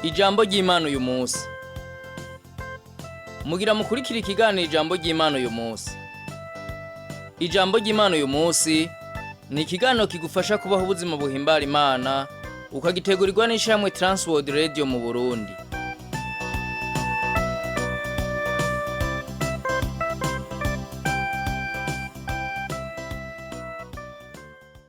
Ijambo ry'Imana uyu munsi. Mugira mukurikira ikiganiro ijambo ry'Imana uyu munsi. Ijambo ry'Imana uyu munsi ni ikiganiro kigufasha kubaho ubuzima buhimbara Imana, ukagitegurirwa n'ishyirahamwe Transworld Radio mu Burundi.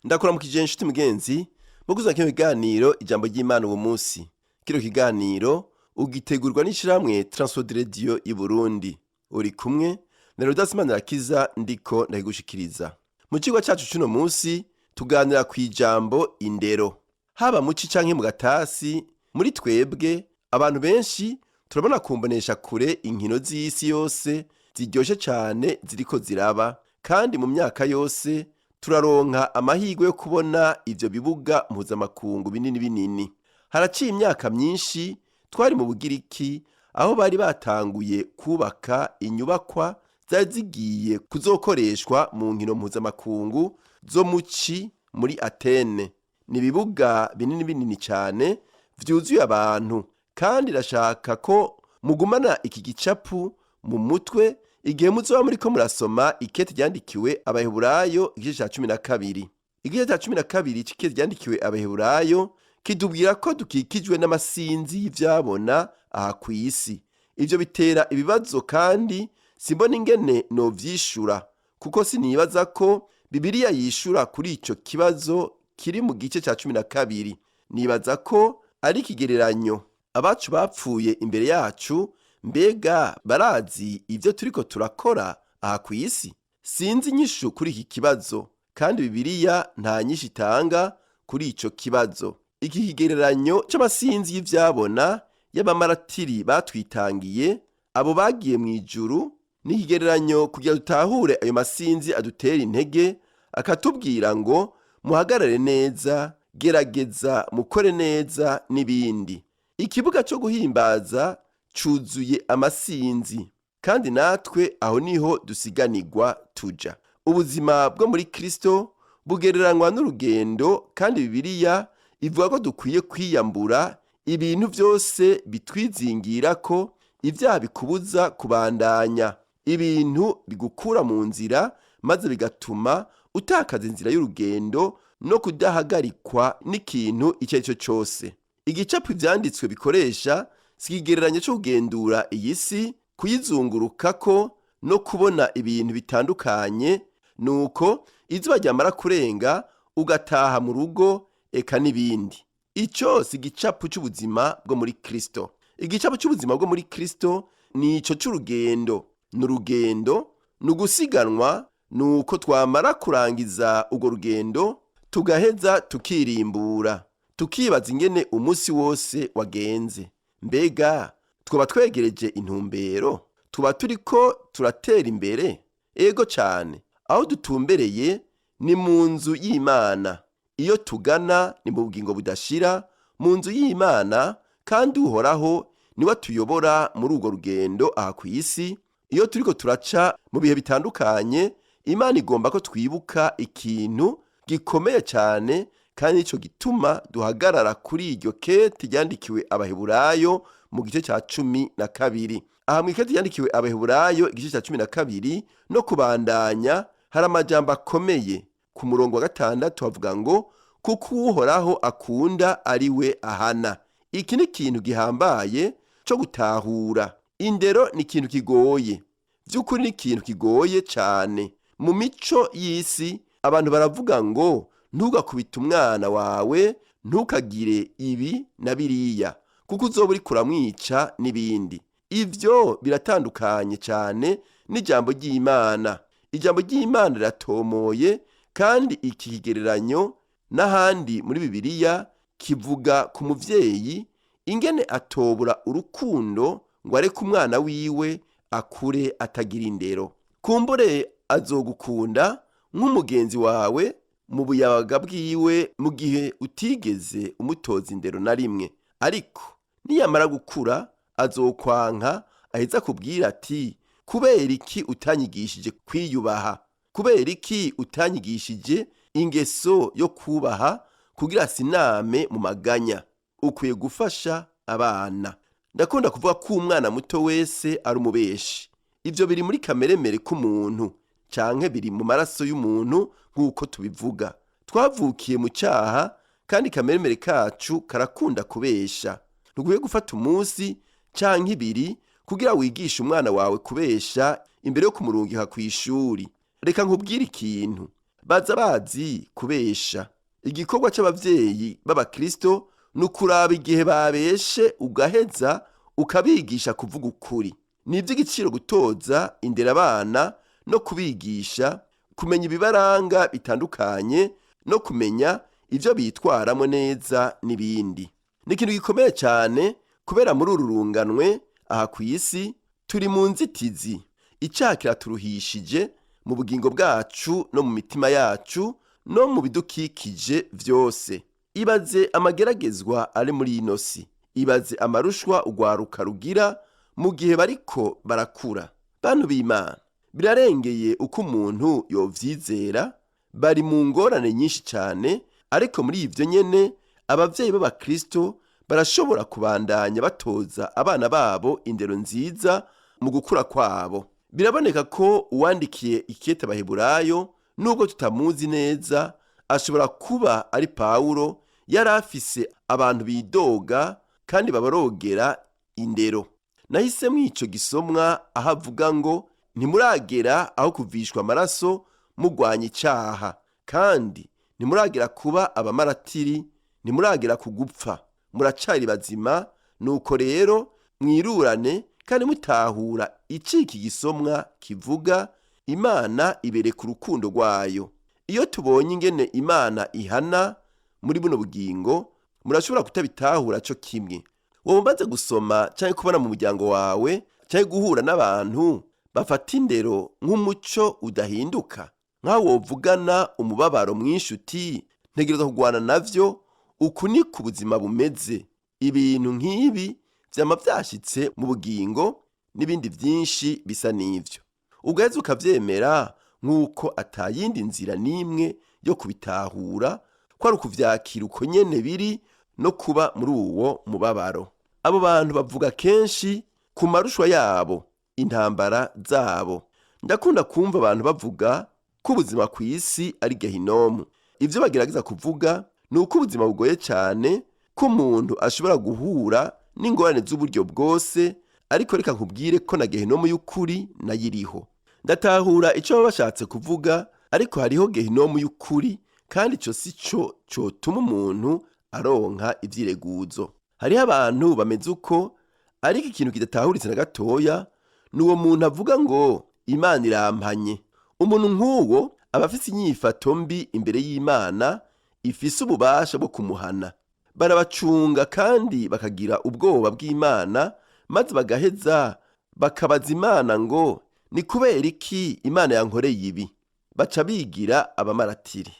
Ndakuramukije inshuti mugenzi, muguza kino kiganiro ijambo ry'Imana uwo munsi. Kino kiganiro ugitegurwa n'ishyirahamwe Transworld Radio i Burundi. Uri kumwe na Rodas Manirakiza ndiko ndayigushikiriza. Mu cigwa cacu cuno munsi tuganira ku ijambo indero. Haba muci canke mu gatasi, muri twebwe abantu benshi turabona kumbonesha kure inkino z'isi yose ziryoshe cane ziriko ziraba, kandi mu myaka yose turaronka amahirwe yo kubona ivyo bibuga mpuzamakungu binini binini. Haraciye imyaka myinshi twari mu Bugiriki, aho bari batanguye kubaka inyubakwa zari zigiye kuzokoreshwa mu nkino mpuzamakungu zo muci muri Atene. Ni ibibuga binini binini cyane vyuzuye abantu, kandi rashaka ko mugumana iki gicapu mu mutwe igihe muzoba muriko murasoma ikete ryandikiwe Abaheburayo igice ca 12. Igice ca 12 c'ikete ryandikiwe Abaheburayo kitubwira ko dukikijwe n'amasinzi y'ivyabona aha kw'isi. Ivyo bitera ibibazo, kandi simbona ingene novyishura, kuko sinibaza ko Bibiliya yishura kuri ico kibazo kiri mu gice ca 12. Nibaza ko ari ikigereranyo abacu bapfuye imbere yacu mbega barazi ivyo turiko turakora aha kw'isi. Sinzi inyishu kuri iki kibazo, kandi Bibiliya nta nyishu itanga kuri ico kibazo. Iki kigereranyo c'amasinzi y'ivyabona y'abamaratiri batwitangiye, abo bagiye mu ijuru, ni ikigereranyo kugira dutahure ayo masinzi adutera intege, akatubwira ngo muhagarare neza, gerageza mukore neza n'ibindi. Ikibuga co guhimbaza cuzuye amasinzi, kandi natwe aho niho dusiganirwa tuja. Ubuzima bwo muri Kristo bugereranywa n'urugendo, kandi Bibiliya ivuga ko dukwiye kwiyambura ibintu vyose bitwizingira ko ivyaha bikubuza kubandanya, ibintu bigukura mu nzira maze bigatuma utakaza inzira y'urugendo no kudahagarikwa n'ikintu icyo ari cyo cyose. Igicapu ivyanditswe bikoresha si ikigereranyo cyo kugendura iyi si, kuyizungurukako no kubona ibintu bitandukanye, nuko izuba ryamara kurenga ugataha mu rugo, eka n'ibindi. Ico si igicapu c'ubuzima bwo muri Kristo. Igicapu c'ubuzima bwo muri Kristo ni ico c'urugendo. N'urugendo, n'ugusiganwa, nuko twamara kurangiza urwo rugendo tugaheza tukirimbura, tukibaza ingene umunsi wose wagenze. Mbega twaba twegereje intumbero? Tuba turiko turatera imbere? Ego cane. Aho dutumbereye ni mu nzu y'Imana. Iyo tugana ni mu bugingo budashira, mu nzu y'Imana, kandi Uhoraho niwe atuyobora muri urwo rugendo aha kw'isi. Iyo turiko turaca mu bihe bitandukanye, Imana igomba ko twibuka ikintu gikomeye cyane, kandi ico gituma duhagarara kuri iryo kete ryandikiwe Abaheburayo mu gice ca 12. Aha mu ikete ryandikiwe Abaheburayo igice ca 12 no kubandanya hari amajambo akomeye. Ku murongo wa 6 havuga ngo kuko Uhoraho akunda ari we ahana. Iki ni ikintu gihambaye co gutahura. Indero ni ikintu kigoye, vy'ukuri ni ikintu kigoye cane. Mu mico y'isi abantu baravuga ngo ntugakubite umwana wawe, ntukagire ibi na biriya, kuko uzoba uriko uramwica n'ibindi. Ivyo biratandukanye cane n'ijambo ry'Imana. Ijambo ry'Imana riratomoye, kandi iki kigereranyo n'ahandi muri Bibiliya kivuga ku muvyeyi ingene atobura urukundo ngo areke umwana wiwe akure atagira indero. Kumbure azogukunda nk'umugenzi wawe mu buyabaga bwiwe mu gihe utigeze umutoza indero na rimwe, ariko niyamara gukura azokwanka, aheza kubwira ati kubera iki utanyigishije kwiyubaha, kubera iki utanyigishije ingeso yo kubaha kugira siname mu maganya. Ukwiye gufasha abana. Ndakunda kuvuga ko umwana muto wese ari umubeshi. Ivyo biri muri kameremere k'umuntu canke biri mu maraso y'umuntu nk'uko tubivuga. Twavukiye mu cyaha kandi kameremere kacu karakunda kubesha. Ntuguye gufata umunsi canke ibiri kugira wigishe umwana wawe kubesha imbere yo kumurungika kw'ishuri. Reka nkubwire ikintu, baza bazi kubesha. Igikorwa c'abavyeyi b'abakristo ni ukuraba igihe babeshe ugaheza ukabigisha kuvuga ukuri. Ni ivy'igiciro gutoza indera abana no kubigisha kumenya ibibaranga bitandukanye no kumenya ivyo bitwaramo neza n'ibindi. Ni ikintu gikomeye cyane kubera muri uru runganwe aha ku isi turi mu nzitizi. Icyaha kiraturuhishije mu bugingo bwacu no mu mitima yacu no mu bidukikije vyose. Ibaze amageragezwa ari muri ino si. Ibaze amarushwa ugwaruka rugira mu gihe bariko barakura. Bantu b'Imana, birarengeye uko umuntu yovyizera. Bari mu ngorane nyinshi cyane, ariko muri ivyo nyene abavyeyi b'abakristo barashobora kubandanya batoza abana babo indero nziza mu gukura kwabo. Biraboneka ko uwandikiye ikete Abaheburayo, nubwo tutamuzi neza, ashobora kuba ari Pawulo. Yari afise abantu bidoga kandi babarogera indero. Nahise mw'ico gisomwa aho avuga ngo ntimuragera aho kuvishwa amaraso mugwanya icyaha, kandi ntimuragera kuba abamaratiri, ntimuragera kugupfa, muracari bazima. Nuko rero mwirurane kandi mutahura iki gisomwa kivuga. Imana ibereka urukundo rwayo. Iyo tubonye ingene Imana ihana muri buno bugingo, murashobora kutabitahura cyo kimwe. Wowe umaze gusoma cyangwa kubona mu muryango wawe cyangwa guhura n'abantu bafata indero nk'umuco udahinduka, nk'aho wovugana umubabaro mwinshi uti ntegereza kugwana navyo, uku ni ku buzima bumeze. Ibintu nk'ibi vyama vyashitse mu bugingo n'ibindi vyinshi bisa n'ivyo. Ugaheza ukavyemera nk'uko atayindi nzira n'imwe yo kubitahura, ko ari ukuvyakira uko nyene biri no kuba muri uwo mubabaro. Abo bantu bavuga kenshi ku marushwa yabo, intambara zabo. Ndakunda kumva abantu bavuga ko ubuzima ku isi ari gehinomu. Ivyo bagerageza kuvuga ni uko ubuzima bugoye cyane, ko umuntu ashobora guhura n'ingorane z'uburyo bwose, ariko reka nkubwire ko na gehinomu y'ukuri nayo iriho. Ndatahura ico baba bashatse kuvuga, ariko hariho gehinomu y'ukuri, kandi ico si cyo cotuma umuntu aronka ivyireguzo. Hariho abantu bameze uko, ariko ikintu kidatahuritse na gatoya ni uwo muntu avuga ngo Imana irampanye. Umuntu nk'uwo aba afise inyifato mbi imbere y'Imana ifise ububasha bwo kumuhana. Barabacunga kandi bakagira ubwoba bw'Imana, maze bagaheza bakabaza Imana ngo ni kubera iki Imana yankoreye ibi. Baca bigira abamaratiri,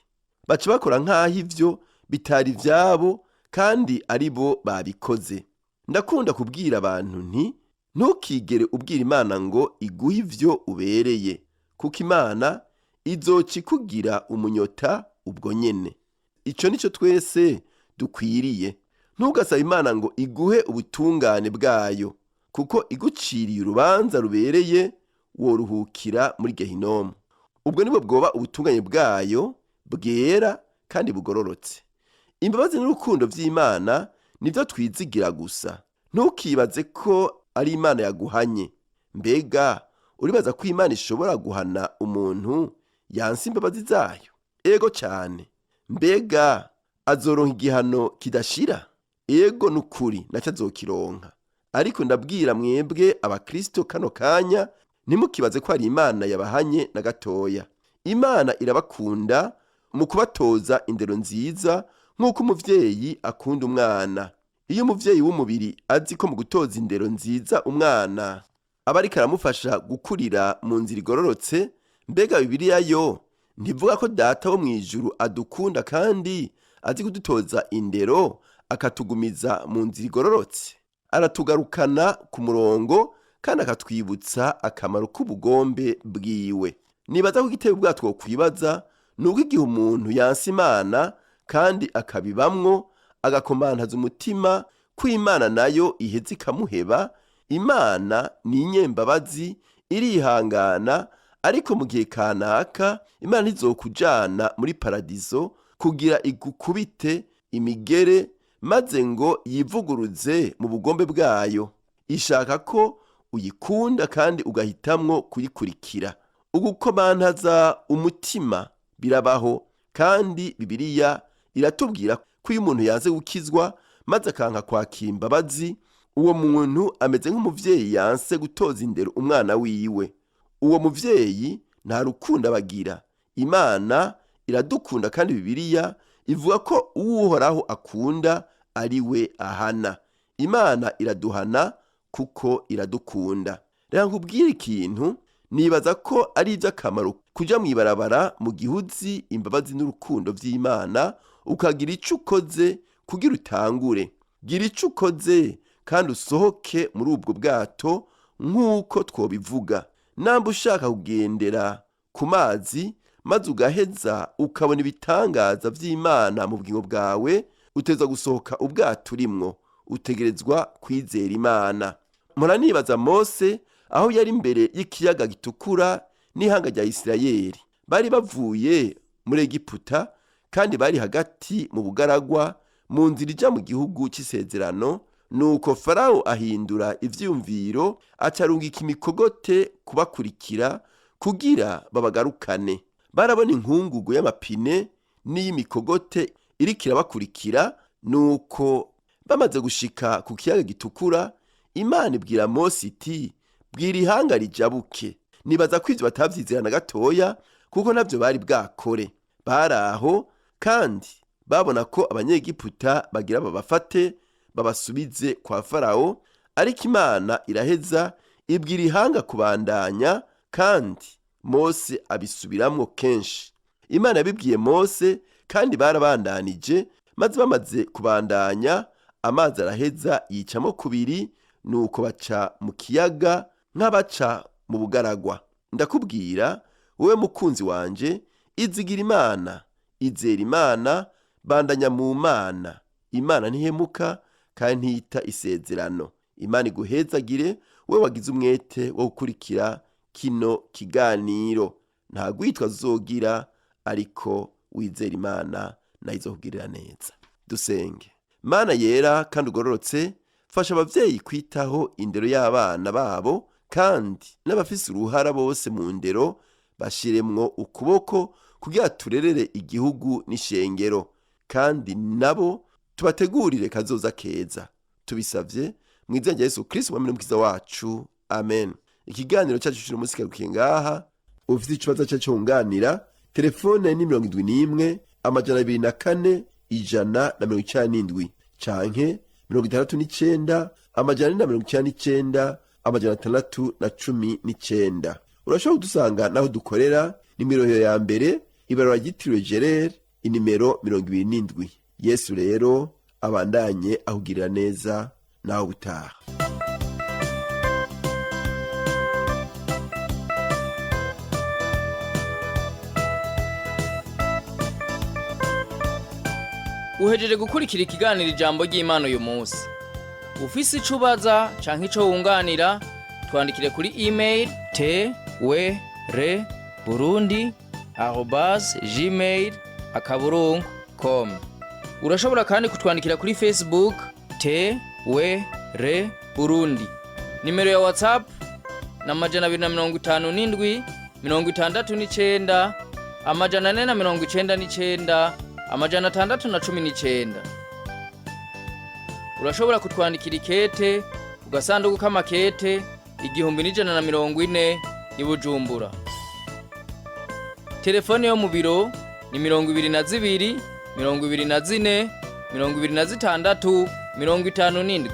baca bakora nk'aho ivyo bitari vyabo kandi ari bo babikoze. Ndakunda kubwira abantu nti ntukigere ubwira Imana ngo iguhe ivyo ubereye, kuko Imana izoca ikugira umunyota ubwo nyene. Ico nico twese dukwiriye. Ntugasaba Imana ngo iguhe ubutungane bwayo, kuko iguciriye urubanza rubereye woruhukira muri gehinomu. Ubwo nibwo bwoba ubutungane bwayo bwera kandi bugororotse. Imbabazi n'urukundo vy'Imana nivyo twizigira gusa. Ntukibaze ko ari Imana yaguhanye. Mbega uribaza ko Imana ishobora guhana umuntu yanse imbabazi zayo? Ego cyane. Mbega azoronka igihano kidashira? Ego nukuri naco azokironka. Ariko ndabwira mwebwe abakristo kano kanya, ntimukibaze ko ari Imana yabahanye na gatoya. Imana irabakunda mu kubatoza indero nziza, nk'uko umuvyeyi akunda umwana. Iyo umuvyeyi w'umubiri azi ko mu gutoza indero nziza umwana aba ariko aramufasha gukurira mu nzira igororotse, mbega Bibiliya yo ntivuga ko Data wo mw'ijuru adukunda kandi azi kudutoza indero akatugumiza mu nzira igororotse? Aratugarukana ku murongo kandi akatwibutsa akamaro k'ubugombe bwiwe. Nibaza ko igiteye ubwato two kwibaza nuko igihe umuntu yanse Imana kandi akabibamwo, agakomantaza umutima ko Imana nayo iheze ikamuheba. Imana ni inyembabazi, irihangana, ariko mu gihe kanaka Imana izokujana muri paradizo kugira igukubite imigere, maze ngo yivuguruze mu bugombe bwayo. Ishaka ko uyikunda kandi ugahitamwo kuyikurikira. Ugukomantaza umutima birabaho, kandi Bibiliya iratubwira ko iyo umuntu yaze gukizwa maze akanka kwakira imbabazi, uwo muntu ameze nk'umuvyeyi yanse gutoza indero umwana wiwe. Uwo muvyeyi nta rukundo abagira. Imana iradukunda, kandi Bibiliya ivuga ko uwuhoraho akunda ari we ahana. Imana iraduhana kuko iradukunda. Reka nkubwire ikintu, nibaza ko ari iby'akamaro kuja mw'ibarabara mu gihe uzi imbabazi n'urukundo vy'Imana, ukagira ico ukoze kugira utangure. Gira ico ukoze kandi usohoke muri ubwo bwato nk'uko twobivuga. Namba ushaka kugendera ku mazi maze ugaheza ukabona ibitangaza vy'Imana mu bugingo bwawe, uteza gusohoka ubwato urimwo. Utegerezwa kwizera Imana. Mpora nibaza Mose aho yari imbere y'ikiyaga gitukura n'ihanga rya Isirayeli. Bari bavuye muri Egiputa kandi bari hagati mu bugaragwa mu nzira ija mu gihugu c'isezerano. Nuko Farawo ahindura ivyumviro, acarungika imikogote kubakurikira kugira babagarukane. Barabona inkungugu y'amapine n'iy'imikogote iriko irabakurikira. Nuko bamaze gushika ku kiyaga gitukura, Imana ibwira Mose iti, bwira ihanga rijabuke. Nibaza ko ivyo batavyizera na gatoya, kuko navyo bari bwakore. Bari aho kandi babona ko abanyegiputa bagira babafate babasubize kwa Farawo, ariko Imana iraheza ibwira ihanga kubandanya, kandi Mose abisubiramwo kenshi. Imana yabibwiye Mose, kandi barabandanije, maze bamaze kubandanya amazi araheza yicamo kubiri. Nuko baca mu kiyaga nk'abaca mu bugaragwa. Ndakubwira wowe mukunzi wanje, izigira Imana, izera Imana, bandanya mu Mana. Imana ntihemuka kandi ntiyita isezerano. Imana iguhezagire wowe wagize umwete wo gukurikira kino kiganiro. Nta gwitwa zogira, ariko wizera Imana nayo izokugirira neza. Dusenge. Mana yera kandi ugororotse, fasha abavyeyi kwitaho indero y'abana babo, kandi n'abafise uruhara bose mu ndero bashiremwo ukuboko kugira turerere igihugu n'ishengero, kandi nabo tubategurire kazoza keza. Tubisavye mu izina rya Yesu Kristo umwami n'umukiza wacu, amen. Ikiganiro cyacu cy'uno munsi kigarukiye ngaha. Ufite ikibazo cyo kunganira, telefone ni 71 204 197 canke 69 499 619. Urashobora kudusanga naho dukorera, nimero ya mbere ibarura ryitiriwe Gerard, inimero 27. Yesu rero abandanye ahugirira neza naho gutaha. Uhejeje gukurikira ikiganiro ijambo ry'Imana uyu munsi. Ufise ico ubaza canke ico wunganira, twandikire kuri email twereburundi@gmail.com. Urashobora kandi kutwandikira kuri Facebook twereburundi. Nimero ya WhatsApp na 257 69 499 619. Urashobora kutwandikira ikete ku gasanduku k'amakete 1140 i Bujumbura. Telefone yo mu biro ni 22 24 26 57.